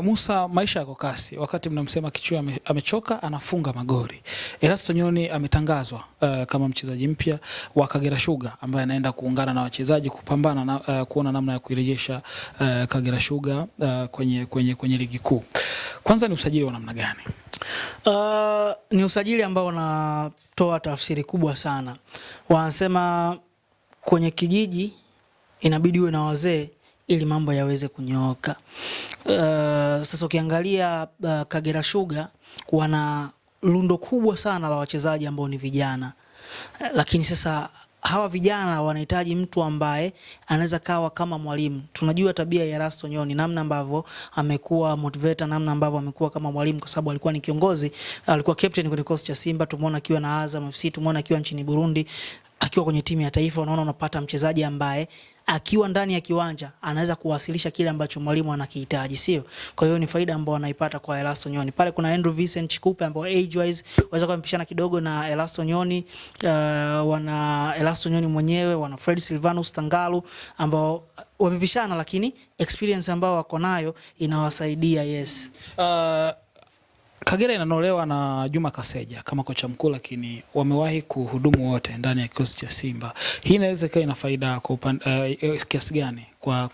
Musa, maisha yako kasi. Wakati mnamsema Kichui amechoka, anafunga magoli. Erasto Nyoni ametangazwa kama mchezaji mpya wa Kagera Sugar ambaye anaenda kuungana na wachezaji kupambana na kuona namna ya kuirejesha Kagera Sugar kwenye ligi kuu. Kwanza ni usajili wa namna gani? Ni usajili ambao unatoa tafsiri kubwa sana. Wanasema kwenye kijiji inabidi uwe na wazee ili mambo yaweze kunyooka. Sasa ukiangalia Kagera Sugar wana lundo kubwa sana la wachezaji ambao ni vijana. Lakini sasa hawa vijana wanahitaji mtu ambaye anaweza kawa kama mwalimu. Tunajua tabia ya Erasto Nyoni, namna ambavyo amekuwa motivator, namna ambavyo amekuwa kama mwalimu, kwa sababu alikuwa ni kiongozi, alikuwa captain kwenye kikosi cha Simba, tumeona akiwa na Azam FC, tumeona akiwa nchini Burundi, akiwa kwenye timu ya taifa. Unaona unapata mchezaji ambaye akiwa ndani ya kiwanja anaweza kuwasilisha kile ambacho mwalimu anakihitaji, sio? Kwa hiyo ni faida ambayo anaipata kwa Erasto Nyoni. Pale kuna Andrew Vincent Chikupe ambao age wise waweza kumpishana kidogo na Erasto Nyoni. Wana Erasto Nyoni mwenyewe, wana Fred Silvanus Tangalu ambao wamepishana, lakini experience ambao wako nayo inawasaidia. Yes. Kagera inanolewa na Juma Kaseja kama kocha mkuu, lakini wamewahi kuhudumu wote ndani ya kikosi cha Simba. Hii inaweza kuwa ina faida kwa kiasi gani kwa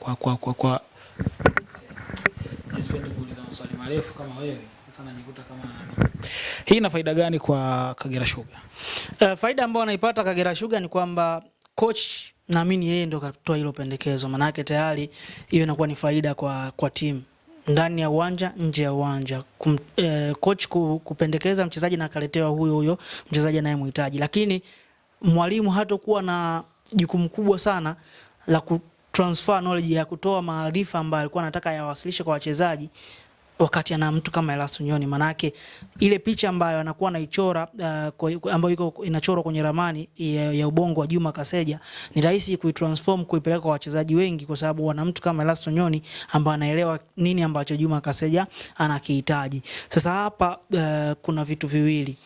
nisipende kuuliza maswali marefu kama wewe sana nikuta kama nani. Hii ina faida gani kwa Kagera Sugar? Faida ambayo anaipata Kagera Sugar ni kwamba coach, naamini yeye ndio katoa hilo pendekezo, maana yake tayari hiyo inakuwa ni faida kwa timu ndani ya uwanja, nje ya uwanja. Coach kupendekeza mchezaji na akaletewa huyo mchezaji anayemhitaji, lakini mwalimu hatakuwa na jukumu kubwa sana la kutransfer knowledge, ya kutoa maarifa ambayo alikuwa anataka yawasilishe kwa wachezaji wakati ana mtu kama Erasto Nyoni. Manake ile picha ambayo anakuwa anaichora ambayo iko inachorwa kwenye ramani ya ubongo wa Juma Kaseja ni rahisi kuitransform kuipeleka kwa wachezaji wengi, kwa sababu wana mtu kama Erasto Nyoni ambaye anaelewa nini ambacho Juma Kaseja anakihitaji. Sasa hapa kuna vitu viwili.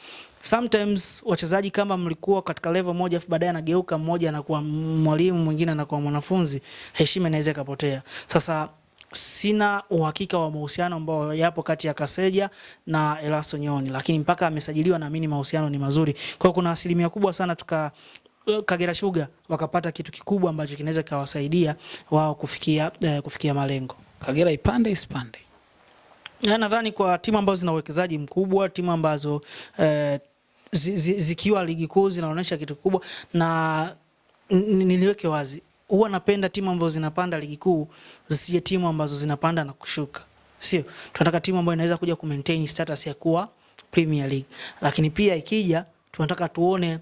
Sometimes wachezaji kama mlikuwa katika level moja afu baadaye anageuka, mmoja anakuwa mwalimu mwingine anakuwa mwanafunzi, heshima inaweza kupotea. Sasa sina uhakika wa mahusiano ambao yapo kati ya Kaseja na Erasto Nyoni, lakini mpaka amesajiliwa naamini mahusiano ni mazuri. Kwa hiyo kuna asilimia kubwa sana Kagera Sugar wakapata kitu kikubwa ambacho kinaweza kawasaidia wao kufikia malengo. Kagera ipande isipande. Nadhani kwa timu ambazo zina uwekezaji mkubwa, timu ambazo zikiwa ligi kuu zinaonyesha kitu kikubwa, na niliweke wazi, huwa napenda timu ambazo zinapanda ligi kuu zisije timu ambazo zinapanda na kushuka. Sio, tunataka timu ambayo inaweza kuja ku maintain status ya kuwa Premier League. Lakini pia ikija tunataka tuone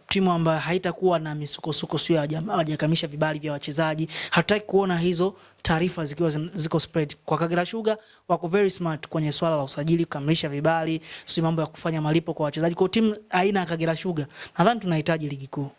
timu ambayo haitakuwa na misukosuko, sio hajakamisha vibali vya wachezaji. Hatutaki kuona hizo taarifa zikiwa ziko spread. Kwa Kagera Sugar wako very smart kwenye swala la usajili, kukamilisha vibali, sio mambo ya kufanya malipo kwa wachezaji. Kwa timu aina ya Kagera Sugar nadhani tunahitaji ligi kuu.